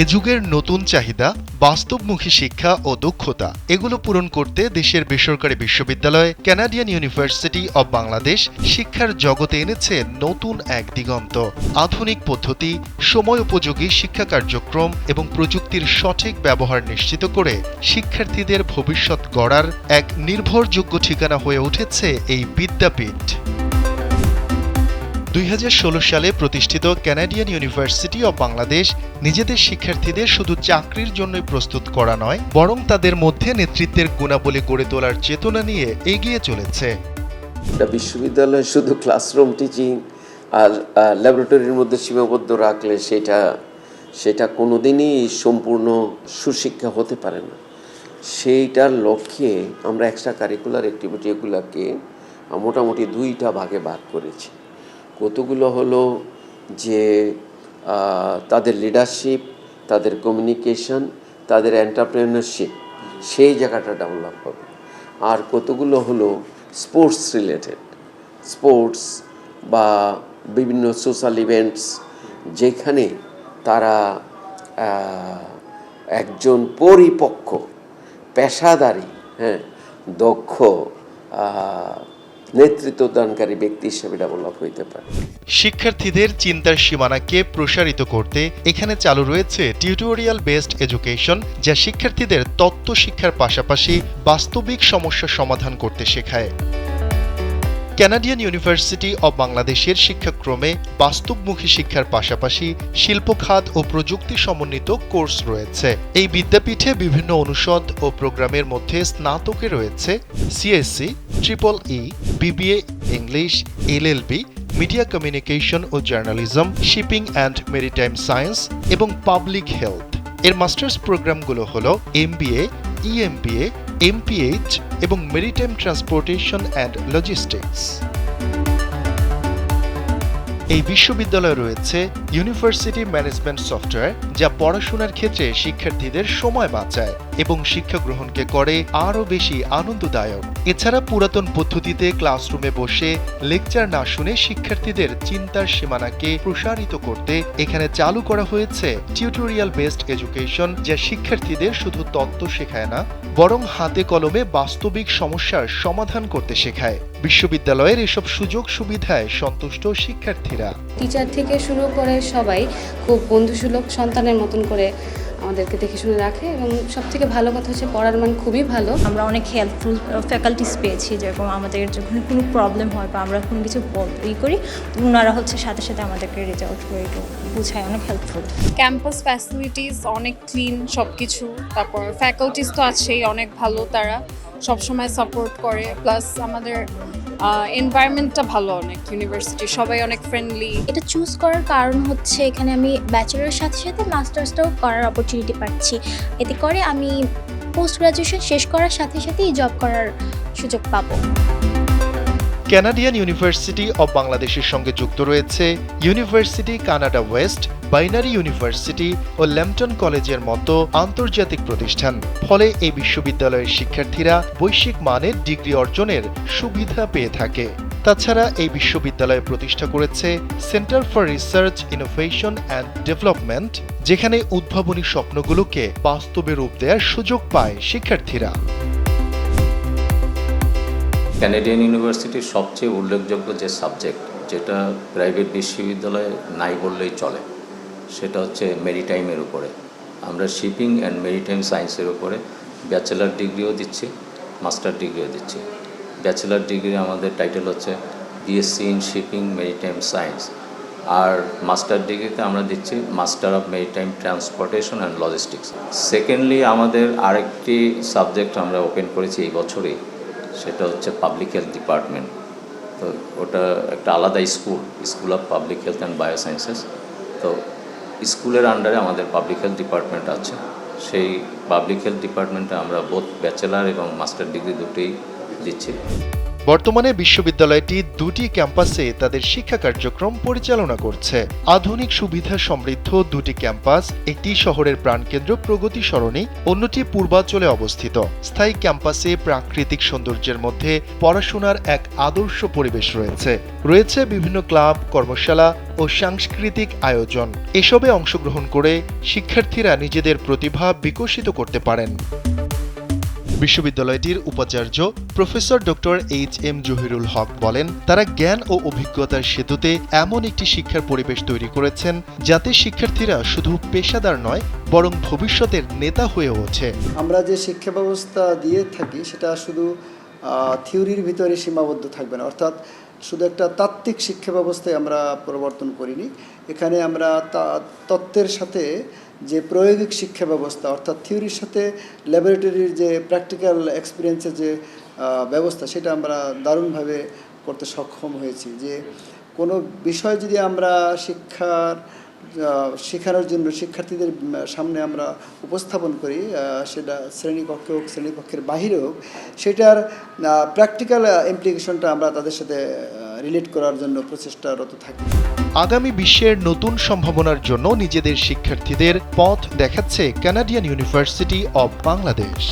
এ যুগের নতুন চাহিদা, বাস্তবমুখী শিক্ষা ও দক্ষতা এগুলো পূরণ করতে দেশের বেসরকারি বিশ্ববিদ্যালয় কানাডিয়ান ইউনিভার্সিটি অব বাংলাদেশ শিক্ষার জগতে এনেছে নতুন এক দিগন্ত। আধুনিক পদ্ধতি, সময়োপযোগী শিক্ষা কার্যক্রম এবং প্রযুক্তির সঠিক ব্যবহার নিশ্চিত করে শিক্ষার্থীদের ভবিষ্যৎ গড়ার এক নির্ভরযোগ্য ঠিকানা হয়ে উঠেছে এই বিদ্যাপীঠ। 2016 সালে প্রতিষ্ঠিত কানাডিয়ান ইউনিভার্সিটি অব বাংলাদেশ নিজেদের শিক্ষার্থীদের শুধু চাকরির জন্যই প্রস্তুত করা নয়, বরং তাদের মধ্যে নেতৃত্বের গুণাবলী গড়ে তোলার চেতনা নিয়ে এগিয়ে চলেছে। বিশ্ববিদ্যালয়ে শুধু ক্লাসরুম টিচিং আর ল্যাবরেটরির মধ্যে সীমাবদ্ধ রাখলে সেটা কোনোদিনই সম্পূর্ণ সুশিক্ষা হতে পারে না। সেইটার লক্ষ্যে আমরা এক্সট্রা কারিকুলার অ্যাক্টিভিটিগুলোকে মোটামুটি দুইটা ভাগে ভাগ করেছি। কতগুলো হলো যে তাদের লিডারশিপ, তাদের কমিউনিকেশন, তাদের এন্টারপ্রেনারশিপ, সেই জায়গাটা ডেভেলপ হবে। আর কতগুলো হলো স্পোর্টস রিলেটেড, স্পোর্টস বা বিভিন্ন সোশ্যাল ইভেন্টস, যেখানে তারা একজন পরিপক্ক পেশাদারী দক্ষ নেতৃত্বদানকারী ব্যক্তি হিসেবে ডেভেলপ হইতে পারে। শিক্ষার্থীদের চিন্তার সীমানাকে প্রসারিত করতে এখানে চালু রয়েছে টিউটোরিয়াল বেসড এডুকেশন, যা শিক্ষার্থীদের তত্ত্ব শিক্ষার পাশাপাশি বাস্তবিক সমস্যা সমাধান করতে শেখায়। কানাডিয়ান ইউনিভার্সিটি অব বাংলাদেশের শিক্ষাক্রমে বাস্তবমুখী শিক্ষার পাশাপাশি শিল্প খাত ও প্রযুক্তি সমন্বিত কোর্স রয়েছে। এই বিদ্যাপীঠে বিভিন্ন অনুষদ ও প্রোগ্রামের মধ্যে স্নাতকে রয়েছে CSC, triple E, BBA English, LLB, media communication ও journalism, shipping and maritime science এবং পাবলিক হেলথ। এর মাস্টার্স প্রোগ্রামগুলো হলো এমবিএ, ইএমবিএ, এমপিএইচ এবং মেরিটাইম ট্রান্সপোর্টেশন অ্যান্ড লজিস্টিক্স। এই বিশ্ববিদ্যালয়ে রয়েছে ইউনিভার্সিটি ম্যানেজমেন্ট সফটওয়্যার, যা পড়াশোনার ক্ষেত্রে শিক্ষার্থীদের সময় বাঁচায় এবং শিক্ষা গ্রহণকে করে আরও বেশি আনন্দদায়ক। এছাড়া পুরাতন পদ্ধতিতে ক্লাসরুমে বসে লেকচার না শুনে শিক্ষার্থীদের চিন্তার সীমানাকে প্রসারিত করতে এখানে চালু করা হয়েছে টিউটোরিয়াল বেসড এডুকেশন, যা শিক্ষার্থীদের শুধু তত্ত্ব শেখায় না, বরং হাতে কলমে বাস্তবিক সমস্যার সমাধান করতে শেখায়। বিশ্ববিদ্যালয়ের এসব সুযোগ সুবিধায় সন্তুষ্ট শিক্ষার্থীরা। টিচার থেকে শুরু করে সবাই খুব বন্ধুসুলভ, সন্তানের মতন করে আমাদেরকে দেখে শুনে রাখে এবং সবথেকে ভালো কথা হচ্ছে পড়ার মান খুবই ভালো। আমরা অনেক হেল্পফুল ফ্যাকাল্টিস পেয়েছি, যেরকম আমাদের যখন কোনো প্রবলেম হয় বা আমরা কোনো কিছু করি, ওনারা সাথে সাথে আমাদেরকে রিচ আউট করে একটু বুঝায়, অনেক হেল্পফুল। ক্যাম্পাস ফ্যাসিলিটিস অনেক ক্লিন সব কিছু, তারপর ফ্যাকাল্টিস তো আছেই অনেক ভালো, তারা সবসময় সাপোর্ট করে, প্লাস আমাদের এনভায়রনমেন্টটা ভালো অনেক, ইউনিভার্সিটি সবাই অনেক ফ্রেন্ডলি। এটা চুজ করার কারণ হচ্ছে এখানে আমি ব্যাচেলারের সাথে সাথে মাস্টার্সটাও করার অপরচুনিটি পাচ্ছি। এতে করে আমি পোস্ট গ্রাজুয়েশন শেষ করার সাথে সাথেই জব করার সুযোগ পাবো। কানাডিয়ান ইউনিভার্সিটি অব বাংলাদেশের সঙ্গে যুক্ত রয়েছে university Canada West, Binary university ও ল্যাম্পটন কলেজের মতো আন্তর্জাতিক প্রতিষ্ঠান। ফলে এই বিশ্ববিদ্যালয়ের শিক্ষার্থীরা বৈশ্বিক মানের ডিগ্রি অর্জনের সুবিধা পেয়ে থাকে। তাছাড়া এই বিশ্ববিদ্যালয় প্রতিষ্ঠা করেছে centre for research, innovation and development, যেখানে উদ্ভাবনী স্বপ্নগুলোকে বাস্তবে রূপ দেওয়ার সুযোগ পায় শিক্ষার্থীরা। কানাডিয়ান ইউনিভার্সিটির সবচেয়ে উল্লেখযোগ্য যে সাবজেক্ট, যেটা প্রাইভেট বিশ্ববিদ্যালয়ে নাই বললেই চলে, সেটা হচ্ছে মেরিটাইমের উপরে। আমরা শিপিং অ্যান্ড মেরিটাইম সায়েন্সের উপরে ব্যাচেলার ডিগ্রিও দিচ্ছি, মাস্টার ডিগ্রিও দিচ্ছি। ব্যাচেলার ডিগ্রি আমাদের টাইটেল হচ্ছে BSc in shipping maritime science, আর মাস্টার ডিগ্রিতে আমরা দিচ্ছি master of maritime transportation and logistics. Secondly আমাদের আরেকটি সাবজেক্ট আমরা ওপেন করেছি এই বছরই, সেটা হচ্ছে পাবলিক হেলথ ডিপার্টমেন্ট। তো ওটা একটা আলাদা school of public health and biosciences. তো স্কুলের আন্ডারে আমাদের পাবলিক হেলথ ডিপার্টমেন্ট আছে। সেই পাবলিক হেলথ ডিপার্টমেন্টে আমরা বোথ ব্যাচেলার এবং মাস্টার ডিগ্রি দুটোই দিচ্ছি। বর্তমানে বিশ্ববিদ্যালয়টি 2টি ক্যাম্পাসে তাদের শিক্ষা কার্যক্রম পরিচালনা করছে। আধুনিক সুবিধা সমৃদ্ধ 2টি ক্যাম্পাস, একটি শহরের প্রাণকেন্দ্র প্রগতি সরণি, অন্যটি পূর্বাঞ্চলে অবস্থিত। স্থায়ী ক্যাম্পাসে প্রাকৃতিক সৌন্দর্যের মধ্যে পড়াশোনার এক আদর্শ পরিবেশ রয়েছে বিভিন্ন ক্লাব, কর্মশালা ও সাংস্কৃতিক আয়োজন। এসবে অংশগ্রহণ করে শিক্ষার্থীরা নিজেদের প্রতিভা বিকশিত করতে পারেন। বিশ্ববিদ্যালয়টির উপাচার্য professor doctor HM. Zahirul Haque বলেন, তারা জ্ঞান ও অভিজ্ঞতার সেতুতে এমন একটি শিক্ষার পরিবেশ তৈরি করেছেন যাতে শিক্ষার্থীরা শুধু পেশাদার নয় বরং ভবিষ্যতের নেতা হয়ে ওঠে। আমরা যে শিক্ষা ব্যবস্থা দিয়ে থাকি সেটা শুধু থিওরির ভিতরে সীমাবদ্ধ থাকবে না, অর্থাৎ শুধু একটা তাত্ত্বিক শিক্ষা ব্যবস্থায় আমরা প্রবর্তন করিনি। এখানে আমরা তত্ত্বের সাথে যে প্রায়োগিক শিক্ষা ব্যবস্থা, অর্থাৎ থিওরির সাথে ল্যাবরেটরির যে প্র্যাকটিক্যাল এক্সপিরিয়েন্সের যে ব্যবস্থা, সেটা আমরা দারুণভাবে করতে সক্ষম হয়েছি। যে কোনো বিষয় যদি আমরা শেখানোর জন্য শিক্ষার্থীদের সামনে আমরা উপস্থাপন করি, সেটা শ্রেণীকক্ষে হোক, শ্রেণীকক্ষের বাহিরে হোক, সেটার প্র্যাকটিক্যাল ইমপ্লিকেশনটা আমরা তাদের সাথে রিলেট করার জন্য প্রচেষ্টারত থাকি। আগামী বিশ্বের নতুন সম্ভাবনার জন্য নিজেদের শিক্ষার্থীদের পথ দেখাচ্ছে কানাডিয়ান ইউনিভার্সিটি অব বাংলাদেশ।